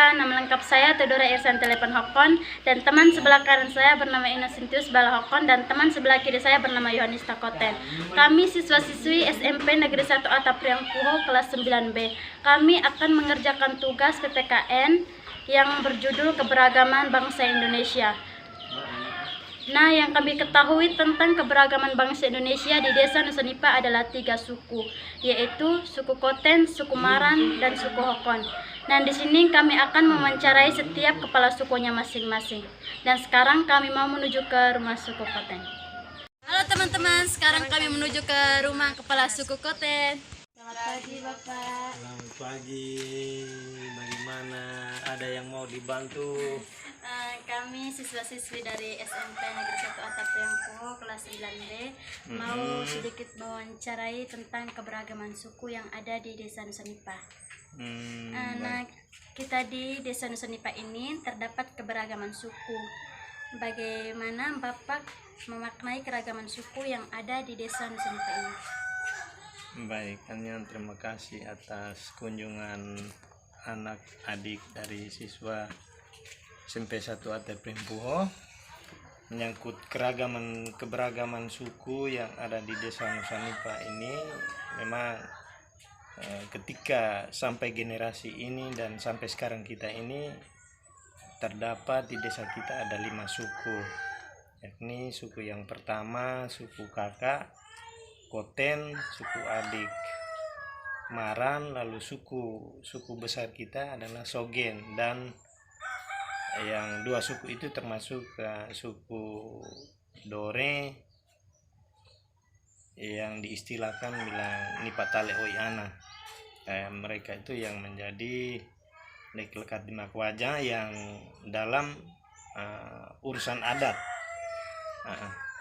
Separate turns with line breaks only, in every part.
perkenalkan, nama lengkap saya Theodora Irsan Telepon Hokon, dan teman sebelah kanan saya bernama Innocentius Bala Hokon, dan teman sebelah kiri saya bernama Yohanis Takoten. Kami siswa-siswi SMP Negeri 1 Atap Priang Puho kelas 9B. Kami akan mengerjakan tugas PPKN yang berjudul Keberagaman Bangsa Indonesia. Nah, yang kami ketahui tentang keberagaman bangsa Indonesia di Desa Nusanipa adalah 3 suku, yaitu suku Koten, suku Maran, dan suku Hokon. Nah, di sini kami akan mewawancarai setiap kepala sukunya masing-masing. Dan sekarang kami mau menuju ke rumah suku Koten. Halo teman-teman, sekarang kami menuju ke rumah kepala suku Koten. Selamat pagi, Bapak.
Selamat pagi. Bagaimana? Ada yang mau dibantu?
Kami siswa-siswi dari SMP Negeri 1 Atap Priang Puho kelas 9B mau sedikit mewawancarai tentang keberagaman suku yang ada di Desa Nusanipa. Nah, kita di Desa Nusanipa ini terdapat keberagaman suku. Bagaimana Bapak memaknai keragaman suku yang ada di Desa Nusanipa ini?
Baik, Anyan, terima kasih atas kunjungan anak-adik dari siswa SMP 1 Atap Priang Puho menyangkut keberagaman suku yang ada di Desa Nusanipa ini. Memang ketika sampai generasi ini dan sampai sekarang kita ini terdapat di desa kita ada 5 suku, yakni suku yang pertama suku kakak Koten, suku adik Maran, lalu suku besar kita adalah Sogen, dan yang 2 suku itu termasuk suku Dore yang diistilahkan bilang Nipatale Oiana. Mereka itu yang menjadi lekat di Makwaja yang dalam urusan adat.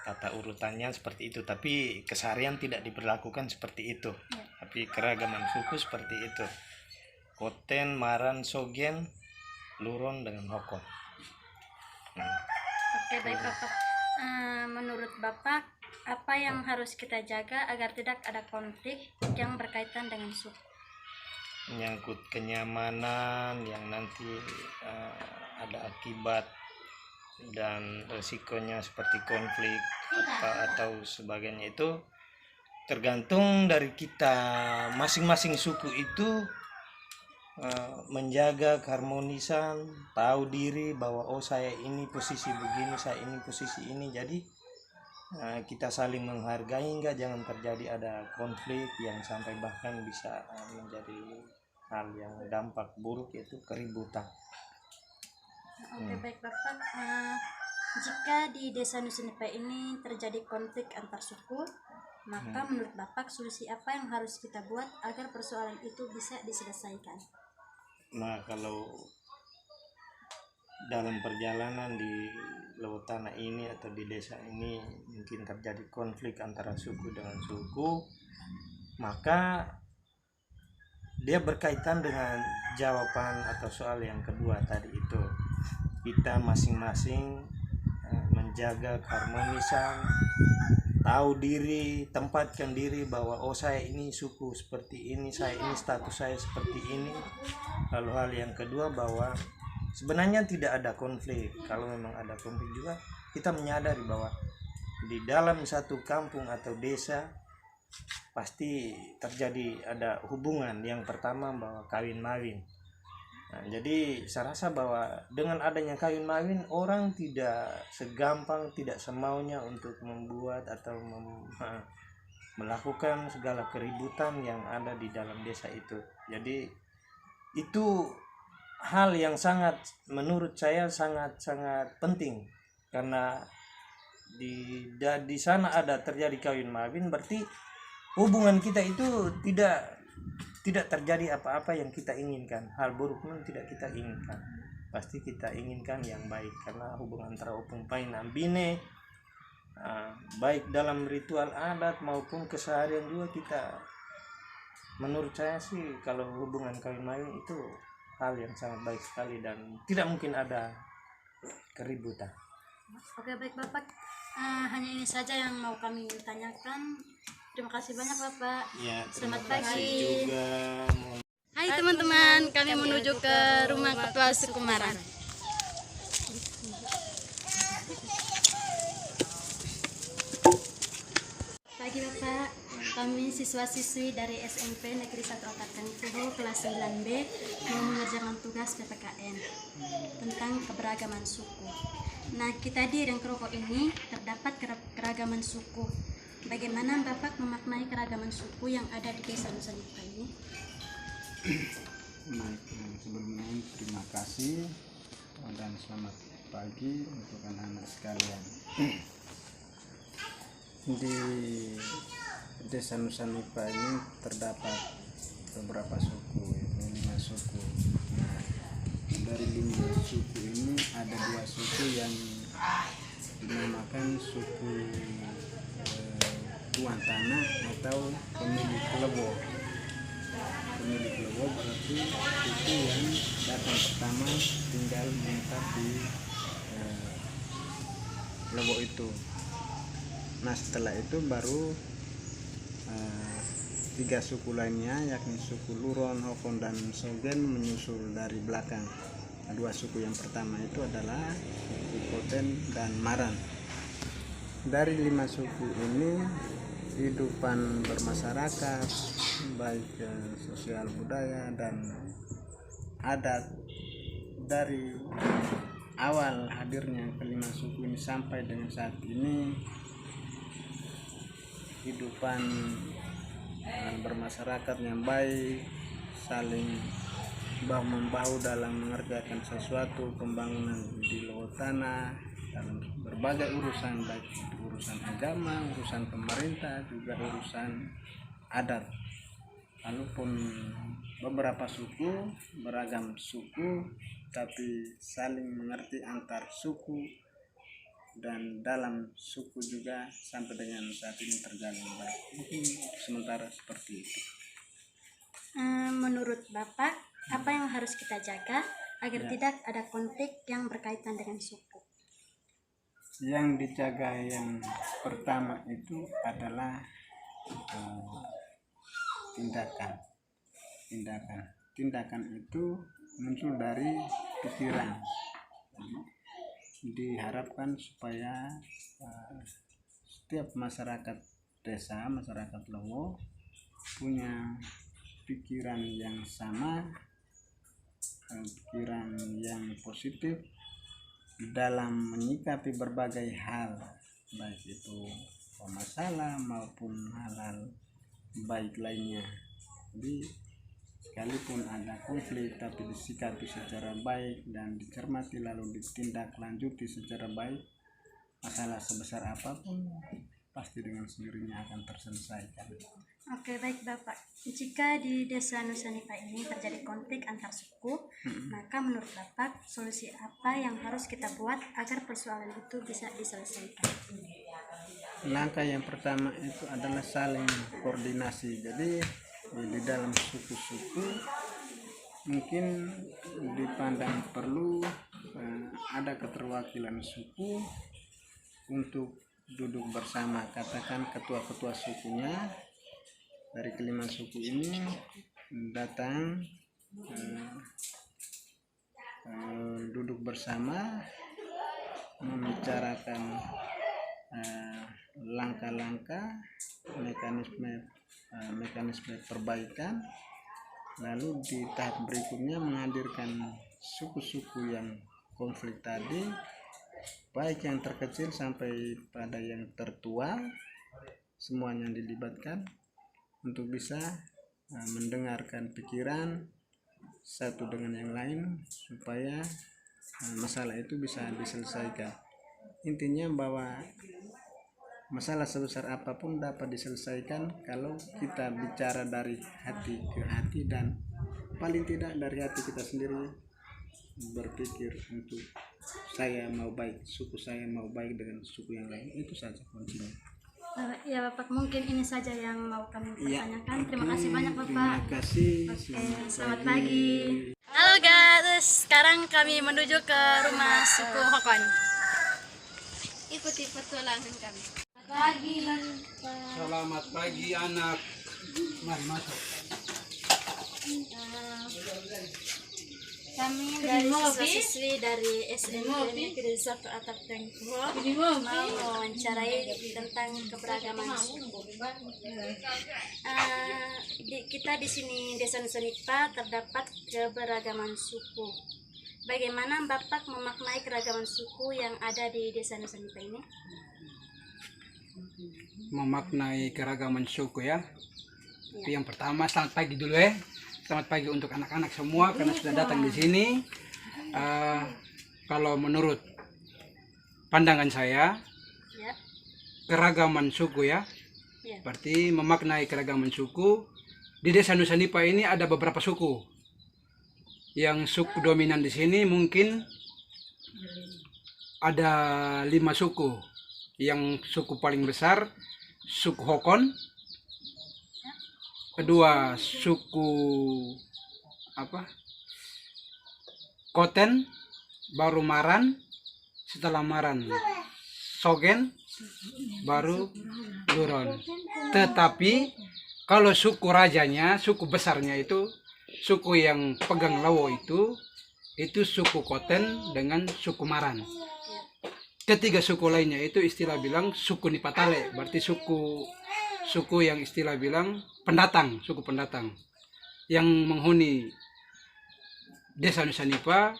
Tata urutannya seperti itu, tapi keseharian tidak diberlakukan seperti itu. Tapi keragaman suku seperti itu. Koten, Maran, Sogen, Luron dengan Hokon.
Oke, baik Bapak. Menurut Bapak, apa yang harus kita jaga agar tidak ada konflik yang berkaitan dengan suku?
Menyangkut kenyamanan yang nanti ada akibat dan resikonya seperti konflik atau sebagainya, itu tergantung dari kita masing-masing suku itu menjaga keharmonisan, tahu diri bahwa saya ini posisi begini, saya ini posisi ini. Jadi kita saling menghargai, enggak jangan terjadi ada konflik yang sampai bahkan bisa menjadi hal yang dampak buruk, yaitu keributan.
Oke, baik Bapak. Jika di Desa Nusanipa ini terjadi konflik antar suku, maka menurut Bapak solusi apa yang harus kita buat agar persoalan itu bisa diselesaikan?
Nah, kalau dalam perjalanan di Lewat Tanah ini atau di desa ini mungkin terjadi konflik antara suku dengan suku, maka dia berkaitan dengan jawaban atau soal yang kedua tadi itu. Kita masing-masing menjaga keharmonisan, tahu diri, tempatkan diri bahwa saya ini suku seperti ini, saya ini status saya seperti ini. Lalu hal yang kedua bahwa sebenarnya tidak ada konflik. Kalau memang ada konflik juga, kita menyadari bahwa di dalam satu kampung atau desa pasti terjadi ada hubungan. Yang pertama bahwa kawin-mawin. Nah, jadi saya rasa bahwa dengan adanya kawin-mawin, orang tidak segampang, tidak semaunya untuk membuat atau melakukan segala keributan yang ada di dalam desa itu. Jadi itu hal yang menurut saya sangat penting, karena di sana ada terjadi kawin mawin, berarti hubungan kita itu tidak terjadi apa-apa yang kita inginkan. Hal buruk pun tidak kita inginkan, pasti kita inginkan yang baik, karena hubungan antara opung pain ambine baik dalam ritual adat maupun keseharian juga kita, menurut saya sih kalau hubungan kawin mawin itu hal yang sangat baik sekali dan tidak mungkin ada keributan.
Oke, baik Bapak. Hanya ini saja yang mau kami tanyakan. Terima kasih banyak Bapak.
Ya,
Selamat
terima kasih
pagi
juga.
Hai Hai teman-teman, kami menuju ke rumah Ketua Suku Marang. Pagi Bapak, kami siswa-siswi dari SMP Negeri 1 Atapriang Puhu kelas 9B mau mengerjakan tugas PPKN tentang keberagaman suku. Nah, kita di Rengkeroko ini terdapat keragaman suku. Bagaimana Bapak memaknai keragaman suku yang ada di Desa Nusa Nipah ini?
Baik, sebelumnya terima kasih dan selamat pagi untuk anak-anak sekalian. Di Desa Nusa Nipah ini terdapat beberapa suku, ini 5 suku. Nah, dari 5 suku ini ada 2 suku yang dinamakan suku tuan tanah atau pemilik lewo. Pemilik lewo berarti suku yang datang pertama tinggal menetap di lewo itu. Nah, setelah itu baru 3 suku lainnya, yakni suku Luron, Hokon, dan Sogen menyusul dari belakang. Nah, 2 suku yang pertama itu adalah suku Koten dan Maran. Dari 5 suku ini, kehidupan bermasyarakat, baik sosial budaya dan adat dari awal hadirnya kelima suku ini sampai dengan saat ini, kehidupan bermasyarakat yang baik, saling bahu-membahu dalam mengerjakan sesuatu pembangunan di luar tanah dalam berbagai urusan, baik urusan agama, urusan pemerintah, juga urusan adat. Walaupun beberapa suku, beragam suku, tapi saling mengerti antar suku dan dalam suku juga sampai dengan saat ini terjalin baik. Mungkin sementara seperti itu.
Menurut Bapak, apa yang harus kita jaga agar tidak ada konflik yang berkaitan dengan suku?
Yang dijaga yang pertama itu adalah tindakan itu muncul dari pikiran. Diharapkan supaya setiap masyarakat desa, masyarakat Lewo punya pikiran yang sama, pikiran yang positif dalam menyikapi berbagai hal, baik itu masalah maupun hal-hal baik lainnya. Jadi sekalipun ada konflik tapi disikapi secara baik dan dicermati lalu ditindaklanjuti secara baik, masalah sebesar apapun pasti dengan sendirinya akan terselesaikan.
Oke, baik Bapak. Jika di Desa Nusa Nipah ini terjadi konflik antar suku, maka menurut Bapak solusi apa yang harus kita buat agar persoalan itu bisa diselesaikan?
Langkah yang pertama itu adalah saling koordinasi. Jadi di dalam suku-suku mungkin dipandang perlu ada keterwakilan suku untuk duduk bersama, katakan ketua-ketua sukunya dari kelima suku ini datang duduk bersama membicarakan langkah-langkah mekanisme perbaikan, lalu di tahap berikutnya menghadirkan suku-suku yang konflik tadi, baik yang terkecil sampai pada yang tertua, semuanya dilibatkan untuk bisa mendengarkan pikiran satu dengan yang lain supaya masalah itu bisa diselesaikan. Intinya bahwa masalah sebesar apapun dapat diselesaikan kalau kita bicara dari hati ke hati dan paling tidak dari hati kita sendiri berpikir untuk saya mau baik, suku saya mau baik dengan suku yang lain. Itu saja kuncinya.
Ya Bapak, mungkin ini saja yang mau kami pertanyakan. Terima kasih banyak Bapak.
Terima kasih.
Selamat pagi. Halo guys, sekarang kami menuju ke rumah suku Hokon. Ikuti petualangan kami.
Selamat pagi anak. Mari masuk.
Kami dari siswa-siswi dari SMP Negeri 1 Atap Tengkuo mau mewawancarai tentang keberagaman suku. Kita di sini Desa Nusanipa terdapat keberagaman suku. Bagaimana Bapak memaknai keragaman suku yang ada di Desa Nusanipa ini?
Memaknai keragaman suku ya. Itu yang pertama, selamat pagi dulu ya. Selamat pagi untuk anak-anak semua karena sudah datang di sini. Kalau menurut pandangan saya,
Ya.
keragaman suku ya. Berarti memaknai keragaman suku. Di Desa Nusanipa ini ada beberapa suku. Yang suku dominan di sini mungkin ada 5 suku. Yang suku paling besar suku Hokon. Kedua suku Koten, baru Maran, setelah Maran Sogen, baru Luron. Tetapi kalau suku rajanya, suku besarnya itu, suku yang pegang Lawo itu suku Koten dengan suku Maran. Ketiga suku lainnya itu istilah bilang suku Nipatale, berarti suku yang istilah bilang pendatang, suku pendatang yang menghuni Desa Nusanipa.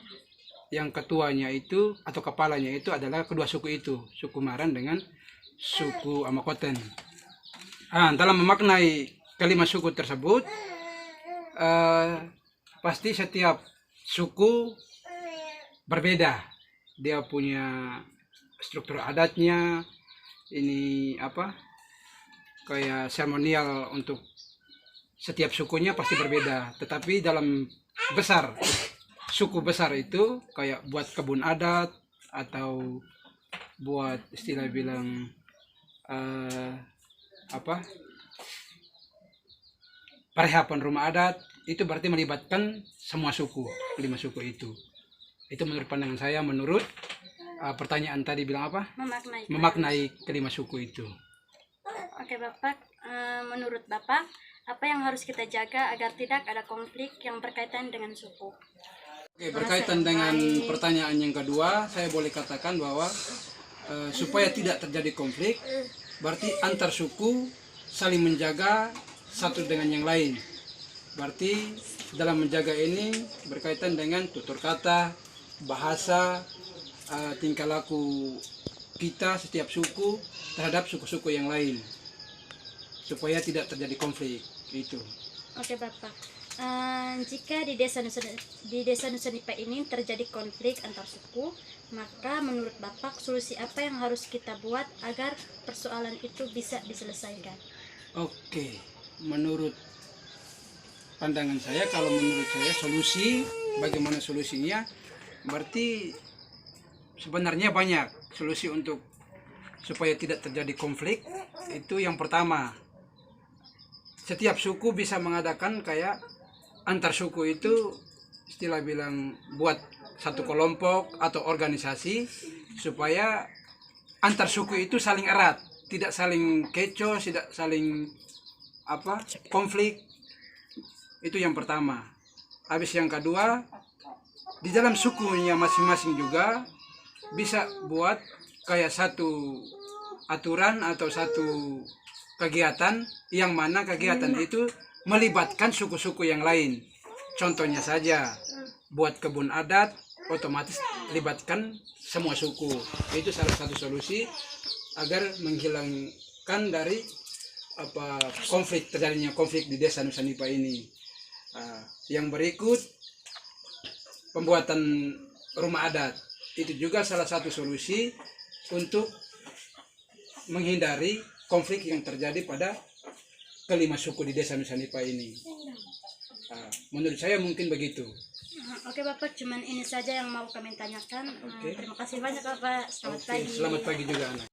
Yang ketuanya itu atau kepalanya itu adalah kedua suku itu, suku Maran dengan suku Amakoten. Dalam memaknai kelima suku tersebut, pasti setiap suku berbeda, dia punya struktur adatnya, ini kayak seremonial untuk setiap sukunya pasti berbeda. Tetapi dalam suku besar itu kayak buat kebun adat atau buat istilah bilang perhelatan rumah adat, itu berarti melibatkan semua suku, 5 suku itu. Itu menurut pandangan saya, menurut pertanyaan tadi bilang apa? Memaknai kelima suku itu.
Oke Bapak, menurut Bapak, apa yang harus kita jaga agar tidak ada konflik yang berkaitan dengan suku?
Oke, berkaitan dengan pertanyaan yang kedua, saya boleh katakan bahwa supaya tidak terjadi konflik, berarti antar suku saling menjaga satu dengan yang lain. Berarti dalam menjaga ini berkaitan dengan tutur kata, bahasa, tingkah laku kita setiap suku terhadap suku-suku yang lain, supaya tidak terjadi konflik itu.
Oke Bapak, jika di Desa Nusanipa ini terjadi konflik antar suku, maka menurut Bapak solusi apa yang harus kita buat agar persoalan itu bisa diselesaikan?
Oke, menurut pandangan saya, kalau menurut saya bagaimana solusinya, berarti sebenarnya banyak solusi untuk supaya tidak terjadi konflik. Itu yang pertama, setiap suku bisa mengadakan kayak antar suku itu istilah bilang buat satu kelompok atau organisasi supaya antar suku itu saling erat, tidak saling kecoh, tidak saling konflik. Itu yang pertama. Habis yang kedua, di dalam sukunya masing-masing juga bisa buat kayak satu aturan atau satu kegiatan yang mana kegiatan itu melibatkan suku-suku yang lain. Contohnya saja buat kebun adat, otomatis libatkan semua suku. Itu salah satu solusi agar menghilangkan dari terjadinya konflik di Desa Nusanipa ini. Yang berikut, pembuatan rumah adat. Itu juga salah satu solusi untuk menghindari konflik yang terjadi pada kelima suku di Desa Nusanipa ini. Menurut saya mungkin begitu.
Oke Bapak, cuman ini saja yang mau kami tanyakan. Terima kasih banyak Bapak. Selamat pagi.
Selamat pagi juga anak.